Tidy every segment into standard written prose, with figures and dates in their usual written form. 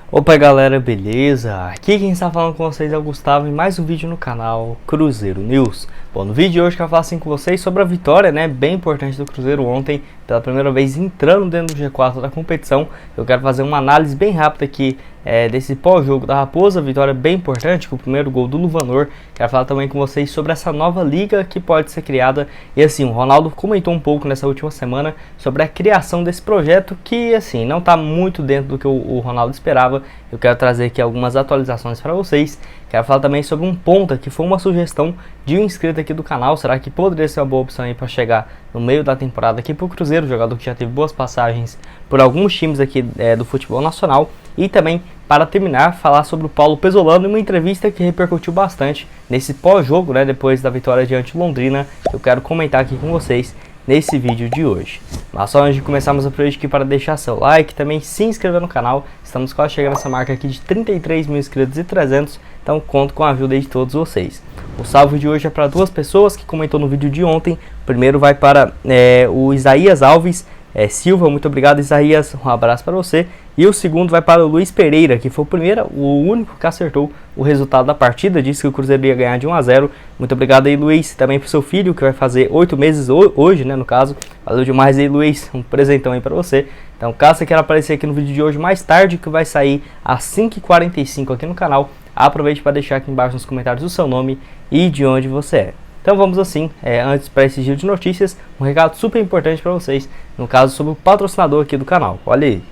Opa galera, beleza? Aqui quem está falando com vocês é o Gustavo em mais um vídeo no canal Cruzeiro News. Bom, no vídeo de hoje eu quero falar assim com vocês sobre a vitória, bem importante do Cruzeiro ontem, pela primeira vez entrando dentro do G4 da competição. Eu quero fazer uma análise bem rápida aqui desse pós-jogo da Raposa, vitória bem importante com o primeiro gol do Luvanor. Quero falar também com vocês sobre essa nova liga que pode ser criada. E assim, o Ronaldo comentou um pouco nessa última semana sobre a criação desse projeto que assim, não está muito dentro do que o Ronaldo esperava. Eu quero trazer aqui algumas atualizações para vocês. Quero falar também sobre um ponta que foi uma sugestão de um inscrito aqui do canal. Será que poderia ser uma boa opção aí para chegar no meio da temporada aqui para o Cruzeiro, jogador que já teve boas passagens por alguns times aqui do futebol nacional. E também, para terminar, falar sobre o Paulo Pezzolano em uma entrevista que repercutiu bastante nesse pós-jogo, depois da vitória diante do Londrina. Eu quero comentar aqui com vocês nesse vídeo de hoje. Mas só antes de começarmos a vídeo aqui, para deixar seu like, também se inscrever no canal. Estamos quase chegando nessa marca aqui de 33 mil inscritos e 300, então conto com a ajuda de todos vocês. O salve de hoje é para duas pessoas que comentou no vídeo de ontem. O primeiro vai para o Isaías Alves Silva, muito obrigado Isaías, um abraço para você. E o segundo vai para o Luiz Pereira, que foi o único que acertou o resultado da partida, disse que o Cruzeiro ia ganhar de 1 a 0. Muito obrigado aí, Luiz, também para o seu filho, que vai fazer 8 meses hoje, no caso. Valeu demais aí, Luiz, um presentão aí para você. Então, caso você queira aparecer aqui no vídeo de hoje mais tarde, que vai sair às 5h45 aqui no canal, aproveite para deixar aqui embaixo nos comentários o seu nome e de onde você é. Então vamos assim, antes para esse giro de notícias, um recado super importante para vocês, no caso sobre o patrocinador aqui do canal, olha aí.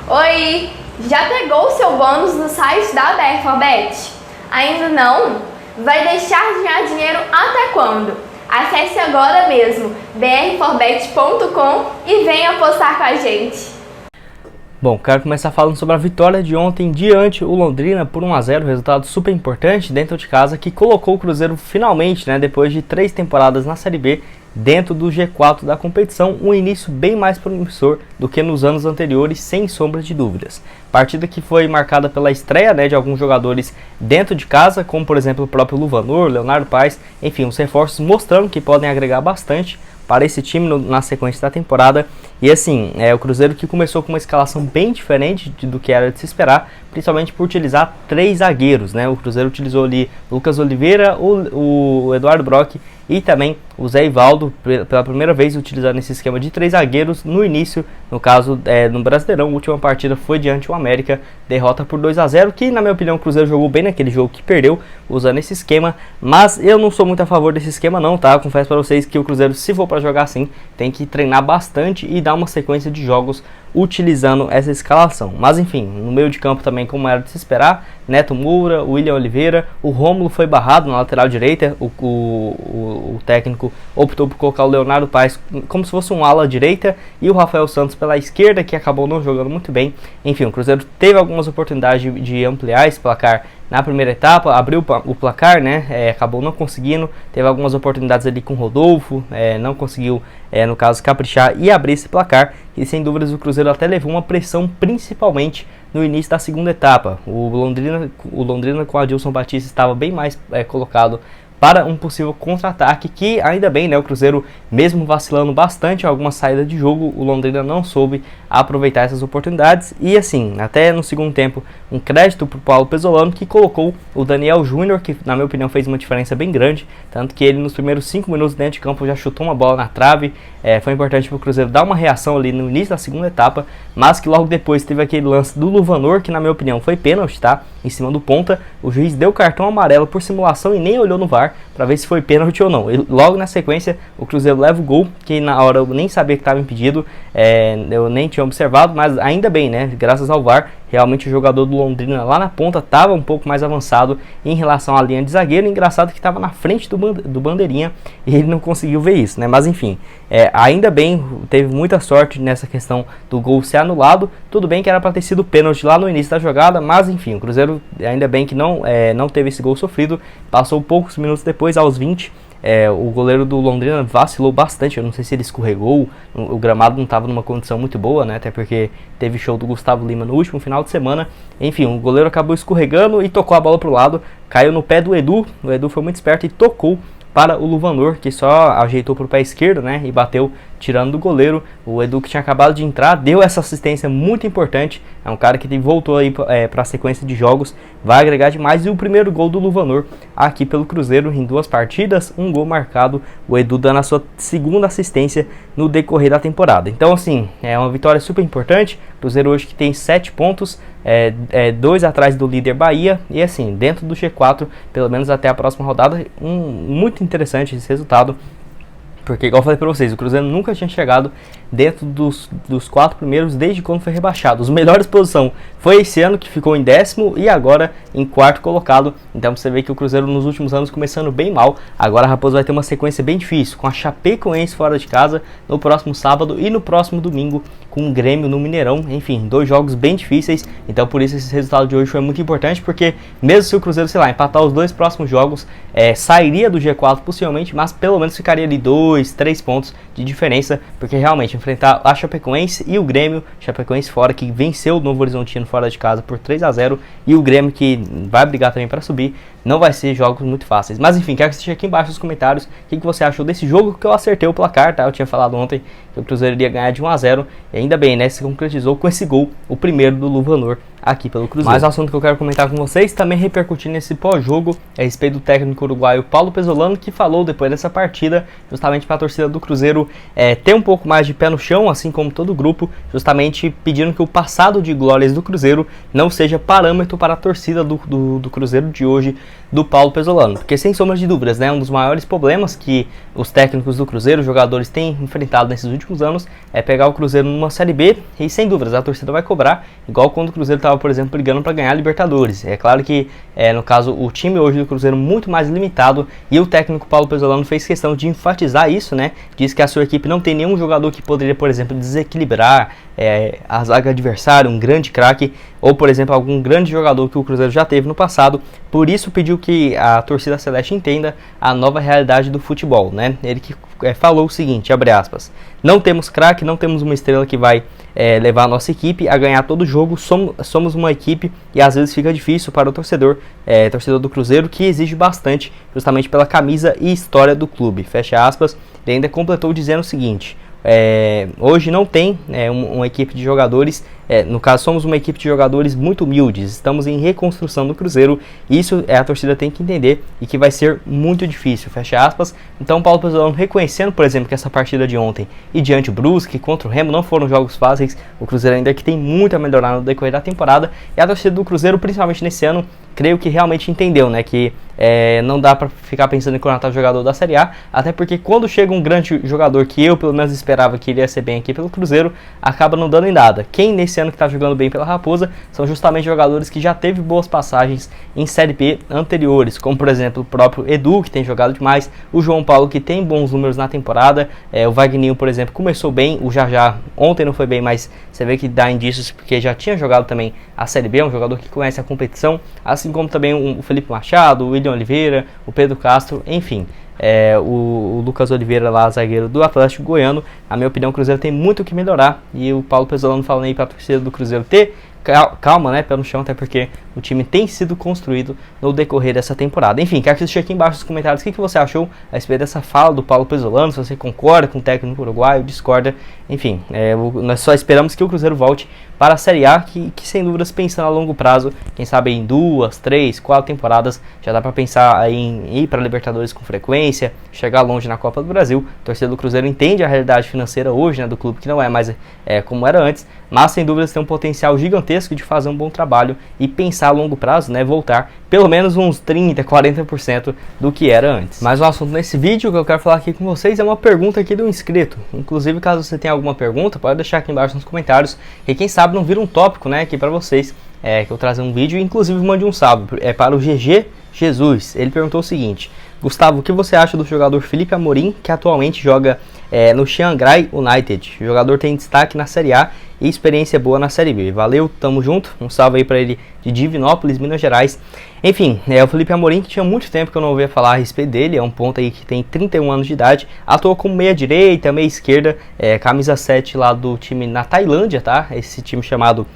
Oi, já pegou o seu bônus no site da BR4Bet? Ainda não? Vai deixar de ganhar dinheiro até quando? Acesse agora mesmo br4bet.com e venha apostar com a gente. Bom, quero começar falando sobre a vitória de ontem diante o Londrina por 1 a 0, resultado super importante dentro de casa que colocou o Cruzeiro finalmente, depois de 3 temporadas na Série B, dentro do G4 da competição, um início bem mais promissor do que nos anos anteriores, sem sombra de dúvidas. Partida que foi marcada pela estreia de alguns jogadores dentro de casa, como por exemplo o próprio Luvanor, Leonardo Paes, enfim, os reforços mostrando que podem agregar bastante para esse time na sequência da temporada. E assim, o Cruzeiro que começou com uma escalação bem diferente do que era de se esperar, principalmente por utilizar 3 zagueiros, O Cruzeiro utilizou ali Lucas Oliveira, o Eduardo Brock e também o Zé Ivaldo, pela primeira vez utilizando esse esquema de 3 zagueiros no início, no caso no Brasileirão. A última partida foi diante do América, derrota por 2 a 0, que na minha opinião o Cruzeiro jogou bem naquele jogo que perdeu, usando esse esquema, mas eu não sou muito a favor desse esquema não, tá? Confesso para vocês que o Cruzeiro, se for para jogar assim, tem que treinar bastante e dar uma sequência de jogos utilizando essa escalação. Mas enfim, no meio de campo também, como era de se esperar, Neto Moura, William Oliveira, o Rômulo foi barrado na lateral direita, o técnico optou por colocar o Leonardo Paes como se fosse um ala direita e o Rafael Santos pela esquerda, que acabou não jogando muito bem. Enfim, o Cruzeiro teve algumas oportunidades de ampliar esse placar na primeira etapa, abriu o placar, acabou não conseguindo, teve algumas oportunidades ali com o Rodolfo, não conseguiu, no caso, caprichar e abrir esse placar, e sem dúvidas o Cruzeiro até levou uma pressão, principalmente no início da segunda etapa. O Londrina com o Adilson Batista estava bem mais colocado para um possível contra-ataque, que ainda bem, o Cruzeiro, mesmo vacilando bastante em alguma saída de jogo, o Londrina não soube aproveitar essas oportunidades. E assim, até no segundo tempo, um crédito para o Paulo Pezzolano, que colocou o Daniel Júnior, que na minha opinião fez uma diferença bem grande, tanto que ele nos primeiros 5 minutos dentro de campo já chutou uma bola na trave. Foi importante para o Cruzeiro dar uma reação ali no início da segunda etapa, mas que logo depois teve aquele lance do Luvanor, que na minha opinião foi pênalti, em cima do ponta. O juiz deu cartão amarelo por simulação e nem olhou no VAR para ver se foi pênalti ou não. E logo na sequência o Cruzeiro leva o gol, que na hora eu nem sabia que estava impedido, eu nem tinha observado, mas ainda bem, graças ao VAR, realmente o jogador do Londrina lá na ponta estava um pouco mais avançado em relação à linha de zagueiro. Engraçado que estava na frente do bandeirinha e ele não conseguiu ver isso, mas enfim, ainda bem, teve muita sorte nessa questão do gol ser anulado. Tudo bem que era para ter sido pênalti lá no início da jogada, mas enfim, o Cruzeiro ainda bem que não teve esse gol sofrido. Passou poucos minutos depois, aos 20, o goleiro do Londrina vacilou bastante. Eu não sei se ele escorregou, o gramado não estava numa condição muito boa, até porque teve show do Gustavo Lima no último final de semana. Enfim, o goleiro acabou escorregando e tocou a bola para o lado, caiu no pé do Edu. O Edu foi muito esperto e tocou para o Luvanor, que só ajeitou para o pé esquerdo, né, e bateu tirando do goleiro. O Edu, que tinha acabado de entrar, deu essa assistência muito importante. É um cara que voltou aí para a sequência de jogos, vai agregar demais. E o primeiro gol do Luvanor aqui pelo Cruzeiro em 2 partidas, um gol marcado. O Edu dando a sua segunda assistência no decorrer da temporada. Então, assim, é uma vitória super importante. O Cruzeiro hoje que tem 7 pontos, 2 atrás do líder Bahia, e assim, dentro do G4, pelo menos até a próxima rodada. Muito interessante esse resultado, porque, igual eu falei pra vocês, o Cruzeiro nunca tinha chegado dentro dos 4 primeiros desde quando foi rebaixado. Os melhores posição foi esse ano, que ficou em 10º, e agora em 4º colocado. Então você vê que o Cruzeiro nos últimos anos começando bem mal. Agora a Raposa vai ter uma sequência bem difícil, com a Chapecoense fora de casa no próximo sábado e no próximo domingo com o Grêmio no Mineirão. Enfim, 2 jogos bem difíceis. Então por isso esse resultado de hoje foi muito importante, porque mesmo se o Cruzeiro, sei lá, empatar os 2 próximos jogos, sairia do G4 possivelmente, mas pelo menos ficaria ali 2, 3 pontos de diferença, porque realmente enfrentar a Chapecoense e o Grêmio, Chapecoense fora, que venceu o Novo Horizontino fora de casa por 3-0, e o Grêmio, que vai brigar também para subir, não vai ser jogos muito fáceis. Mas enfim, quero que você deixe aqui embaixo nos comentários o que você achou desse jogo, que eu acertei o placar, tá? Eu tinha falado ontem que o Cruzeiro iria ganhar de 1-0, e ainda bem, né? Se concretizou com esse gol, o primeiro do Luvanor aqui pelo Cruzeiro. Mas o assunto que eu quero comentar com vocês, também repercutir nesse pós-jogo, é a respeito do técnico uruguaio Paulo Pesolano, que falou depois dessa partida, justamente para a torcida do Cruzeiro ter um pouco mais de pé no chão, assim como todo o grupo, justamente pedindo que o passado de glórias do Cruzeiro não seja parâmetro para a torcida do Cruzeiro de hoje, do Paulo Pesolano. Porque, sem sombra de dúvidas, né, um dos maiores problemas que os técnicos do Cruzeiro, os jogadores, têm enfrentado nesses últimos anos é pegar o Cruzeiro numa Série B, e sem dúvidas a torcida vai cobrar, igual quando o Cruzeiro estava, por exemplo, brigando para ganhar a Libertadores. É claro que, no caso, o time hoje do Cruzeiro muito mais limitado, e o técnico Paulo Pesolano fez questão de enfatizar isso, né? Diz que a sua equipe não tem nenhum jogador que poderia, por exemplo, desequilibrar a zaga adversária, um grande craque, ou, por exemplo, algum grande jogador que o Cruzeiro já teve no passado. Por isso pediu que a torcida celeste entenda a nova realidade do futebol, né? Ele que falou o seguinte, abre aspas: não temos craque, não temos uma estrela que vai levar a nossa equipe a ganhar todo jogo. Somos uma equipe, e às vezes fica difícil para o torcedor do Cruzeiro, que exige bastante, justamente pela camisa e história do clube, fecha aspas. Ele ainda completou dizendo o seguinte: hoje não tem uma equipe de jogadores, no caso somos uma equipe de jogadores muito humildes, estamos em reconstrução do Cruzeiro, e isso a torcida tem que entender, e que vai ser muito difícil, fecha aspas. Então Paulo Pesolano reconhecendo, por exemplo, que essa partida de ontem e diante o Brusque contra o Remo não foram jogos fáceis, o Cruzeiro ainda que tem muito a melhorar no decorrer da temporada, e a torcida do Cruzeiro, principalmente nesse ano, creio que realmente entendeu, né, que não dá pra ficar pensando em contratar jogador da Série A, até porque quando chega um grande jogador, que eu pelo menos esperava que iria ser bem aqui pelo Cruzeiro, acaba não dando em nada. Quem nesse ano que tá jogando bem pela Raposa são justamente jogadores que já teve boas passagens em Série B anteriores, como por exemplo o próprio Edu, que tem jogado demais, o João Paulo, que tem bons números na temporada, o Wagninho, por exemplo, começou bem, o Jajá ontem não foi bem, mas você vê que dá indícios porque já tinha jogado também a Série B, é um jogador que conhece a competição, assim como também o Felipe Machado, o William Oliveira, o Pedro Castro, enfim. O Lucas Oliveira lá, zagueiro do Atlético Goiano. Na minha opinião, o Cruzeiro tem muito o que melhorar, e o Paulo Pesolano falando aí para a torcida do Cruzeiro ter calma, né, pé no chão, até porque o time tem sido construído no decorrer dessa temporada. Enfim, quero que você deixe aqui embaixo nos comentários o que você achou a respeito dessa fala do Paulo Pesolano, se você concorda com o técnico uruguaio, discorda, enfim, nós só esperamos que o Cruzeiro volte para a Série A, que sem dúvidas, pensando a longo prazo, quem sabe em 2, 3, 4 temporadas, já dá para pensar em ir para a Libertadores com frequência, chegar longe na Copa do Brasil. A torcida do Cruzeiro entende a realidade financeira hoje, né, do clube, que não é mais como era antes, mas sem dúvidas tem um potencial gigantesco de fazer um bom trabalho e pensar a longo prazo, né, voltar pelo menos uns 30, 40% do que era antes. Mas o assunto nesse vídeo que eu quero falar aqui com vocês é uma pergunta aqui do inscrito. Inclusive, caso você tenha alguma pergunta, pode deixar aqui embaixo nos comentários, e quem sabe não vira um tópico, né, aqui para vocês, que eu trazer um vídeo, inclusive mande um salve para o GG Jesus. Ele perguntou o seguinte: Gustavo, o que você acha do jogador Felipe Amorim, que atualmente joga no Chiangrai United? O jogador tem destaque na Série A e experiência boa na Série B. Valeu, tamo junto, um salve aí pra ele de Divinópolis, Minas Gerais. Enfim, o Felipe Amorim, que tinha muito tempo que eu não ouvia falar a respeito dele, é um ponto aí que tem 31 anos de idade, atuou como meia direita, meia esquerda, camisa 7 lá do time na Tailândia, tá? Esse time chamado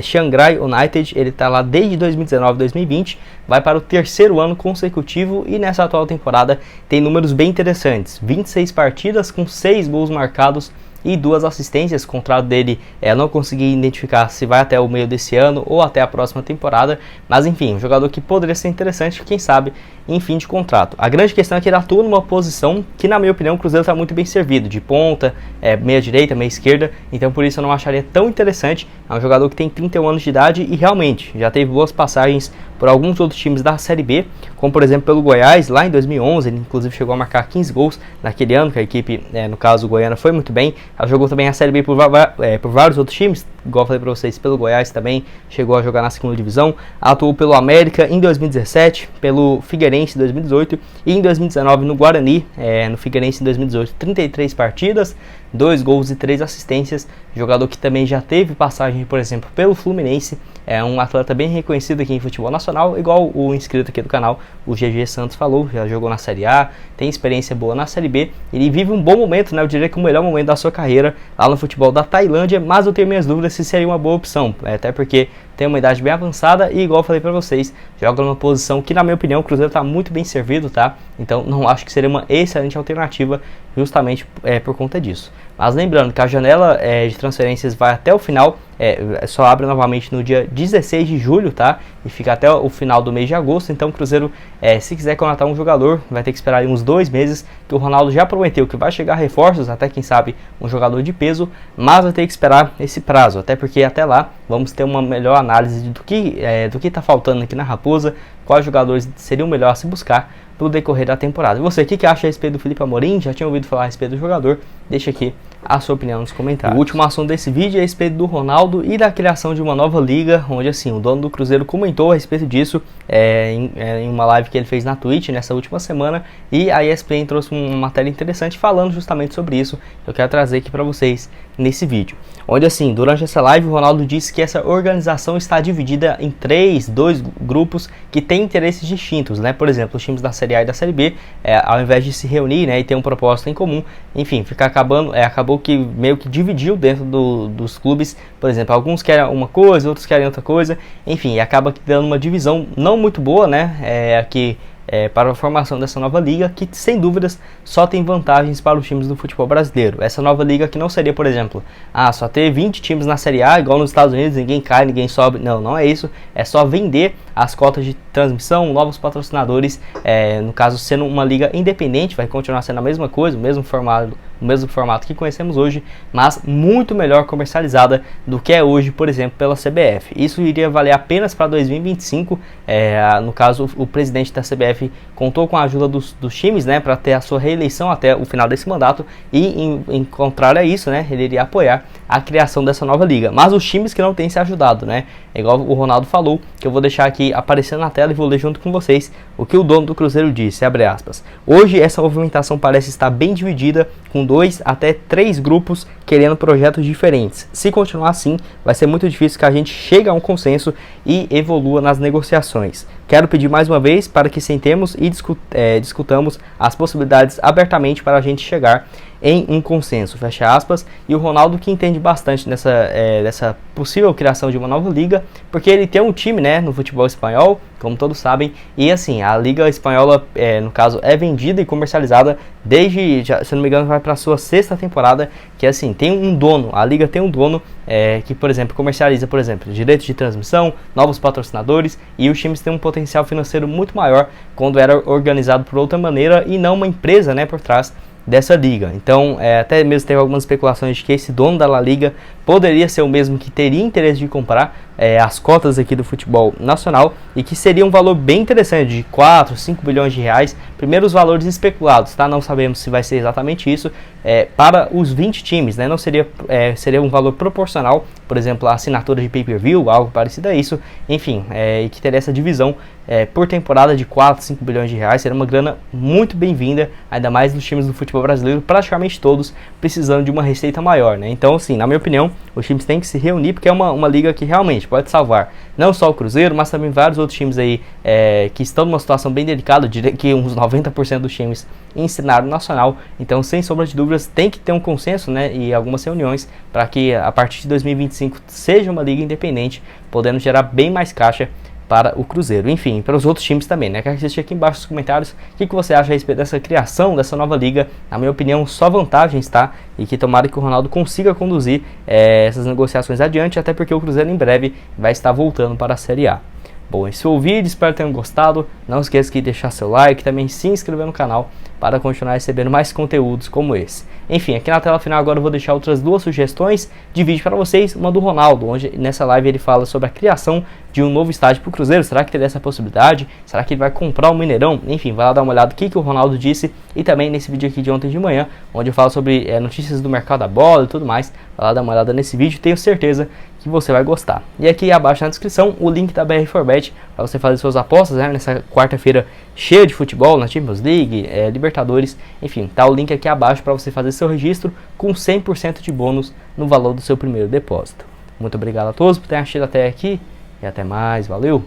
Chiang Rai United, ele tá lá desde 2019, 2020, vai para o terceiro ano consecutivo e nessa atual temporada tem números bem interessantes, 26 partidas com 6 gols marcados e 2 assistências. O contrato dele, não consegui identificar se vai até o meio desse ano ou até a próxima temporada, mas enfim, um jogador que poderia ser interessante, quem sabe, em fim de contrato. A grande questão é que ele atua numa posição que, na minha opinião, o Cruzeiro está muito bem servido, de ponta, meia direita, meia esquerda, então por isso eu não acharia tão interessante. É um jogador que tem 31 anos de idade e realmente já teve boas passagens por alguns outros times da Série B, como por exemplo pelo Goiás, lá em 2011, ele inclusive chegou a marcar 15 gols naquele ano, que a equipe, no caso Goiana, foi muito bem. Ela jogou também a Série B por vários outros times, igual eu falei para vocês, pelo Goiás também, chegou a jogar na segunda divisão, atuou pelo América em 2017, pelo Figueirense em 2018 e em 2019 no Guarani, no Figueirense em 2018, 33 partidas, 2 gols e 3 assistências, jogador que também já teve passagem, por exemplo, pelo Fluminense, é um atleta bem reconhecido aqui em futebol nacional, igual o inscrito aqui do canal, o GG Santos falou, já jogou na Série A, tem experiência boa na Série B, ele vive um bom momento, né, eu diria que o melhor momento da sua carreira lá no futebol da Tailândia, mas eu tenho minhas dúvidas se seria uma boa opção, até porque tem uma idade bem avançada e, igual eu falei pra vocês, joga numa posição que, na minha opinião, o Cruzeiro tá muito bem servido, tá? Então não acho que seria uma excelente alternativa justamente por conta disso. Mas lembrando que a janela de transferências vai até o final, só abre novamente no dia 16 de julho, tá? E fica até o final do mês de agosto, então o Cruzeiro, se quiser contratar um jogador, vai ter que esperar aí uns 2 meses, que o Ronaldo já prometeu que vai chegar reforços, até quem sabe um jogador de peso, mas vai ter que esperar esse prazo, até porque até lá vamos ter uma melhor análise do que está faltando aqui na Raposa, quais jogadores seriam melhor a se buscar pelo decorrer da temporada. E você, o que acha a respeito do Felipe Amorim? Já tinha ouvido falar a respeito do jogador? Deixa aqui a sua opinião nos comentários. O último assunto desse vídeo é a respeito do Ronaldo e da criação de uma nova liga, onde assim, o dono do Cruzeiro comentou a respeito disso em uma live que ele fez na Twitch nessa última semana, e a ESPN trouxe uma matéria interessante falando justamente sobre isso, que eu quero trazer aqui para vocês nesse vídeo. Onde assim, durante essa live, o Ronaldo disse que essa organização está dividida em dois grupos que têm interesses distintos, né? Por exemplo, os times da Série A e da Série B, ao invés de se reunir, né, e ter um propósito em comum, enfim, acabou que meio que dividiu dentro dos clubes. Por exemplo, alguns querem uma coisa, outros querem outra coisa, enfim, e acaba dando uma divisão não muito boa, né, para a formação dessa nova liga, que sem dúvidas só tem vantagens para os times do futebol brasileiro. Essa nova liga que não seria, por exemplo, só ter 20 times na Série A, igual nos Estados Unidos, ninguém cai, ninguém sobe. Não é isso, é só vender as cotas de transmissão, novos patrocinadores, no caso sendo uma liga independente, vai continuar sendo a mesma coisa, o mesmo formato que conhecemos hoje, mas muito melhor comercializada do que é hoje, por exemplo, pela CBF. Isso iria valer apenas para 2025, no caso o presidente da CBF contou com a ajuda dos times, né, para ter a sua reeleição até o final desse mandato, e em contrário a isso, né, ele iria apoiar a criação dessa nova liga, mas os times que não têm se ajudado, né, igual o Ronaldo falou, que eu vou deixar aqui aparecendo na tela e vou ler junto com vocês o que o dono do Cruzeiro disse, abre aspas: hoje essa movimentação parece estar bem dividida, com 2 até 3 grupos querendo projetos diferentes. Se continuar assim, vai ser muito difícil que a gente chegue a um consenso e evolua nas negociações. Quero pedir mais uma vez para que sentemos e discutamos as possibilidades abertamente para a gente chegar em um consenso, fecha aspas. E o Ronaldo, que entende bastante dessa possível criação de uma nova liga, porque ele tem um time, né, no futebol espanhol, como todos sabem, e assim, a liga espanhola, no caso, é vendida e comercializada desde, se não me engano, vai para a sua 6ª temporada, que assim, tem um dono, a liga tem um dono que, por exemplo, comercializa, por exemplo, direitos de transmissão, novos patrocinadores, e os times têm um potencial financeiro muito maior quando era organizado por outra maneira e não uma empresa, né, por trás dessa liga. Então, até mesmo teve algumas especulações de que esse dono da La Liga poderia ser o mesmo que teria interesse de comprar as cotas aqui do futebol nacional e que seria um valor bem interessante, de 4, 5 bilhões de reais. Primeiro os valores especulados, tá? Não sabemos se vai ser exatamente isso, para os 20 times, né? Não seria, seria um valor proporcional, por exemplo, a assinatura de pay-per-view, algo parecido a isso, enfim, e que teria essa divisão por temporada de 4, 5 bilhões de reais. Seria uma grana muito bem-vinda, ainda mais nos times do futebol brasileiro, praticamente todos precisando de uma receita maior, né? Então, assim, na minha opinião, os times têm que se reunir, porque é uma liga que realmente pode salvar não só o Cruzeiro, mas também vários outros times aí que estão numa situação bem delicada. Eu diria que uns 90% dos times em cenário nacional. Então, sem sombra de dúvidas, tem que ter um consenso, né, e algumas reuniões para que a partir de 2025 seja uma liga independente, podendo gerar bem mais caixa para o Cruzeiro, enfim, para os outros times também, né? Quero que você deixe aqui embaixo nos comentários o que você acha a respeito dessa criação, dessa nova liga. Na minha opinião, só vantagens, tá? E que tomara que o Ronaldo consiga conduzir essas negociações adiante, até porque o Cruzeiro em breve vai estar voltando para a Série A. Bom, esse foi o vídeo, espero que tenham gostado. Não esqueça de deixar seu like, também se inscrever no canal para continuar recebendo mais conteúdos como esse. Enfim, aqui na tela final agora eu vou deixar outras duas sugestões de vídeo para vocês. Uma do Ronaldo, onde nessa live ele fala sobre a criação de um novo estádio para o Cruzeiro. Será que teria essa possibilidade? Será que ele vai comprar o Mineirão? Enfim, vai lá dar uma olhada no que o Ronaldo disse. E também nesse vídeo aqui de ontem de manhã, onde eu falo sobre notícias do mercado da bola e tudo mais. Vai lá dar uma olhada nesse vídeo, tenho certeza que você vai gostar. E aqui abaixo na descrição o link da BR4Bet para você fazer suas apostas, né, nessa quarta-feira cheia de futebol, na Champions League, Libertadores, enfim, tá o link aqui abaixo para você fazer seu registro com 100% de bônus no valor do seu primeiro depósito. Muito obrigado a todos por terem assistido até aqui e até mais, valeu!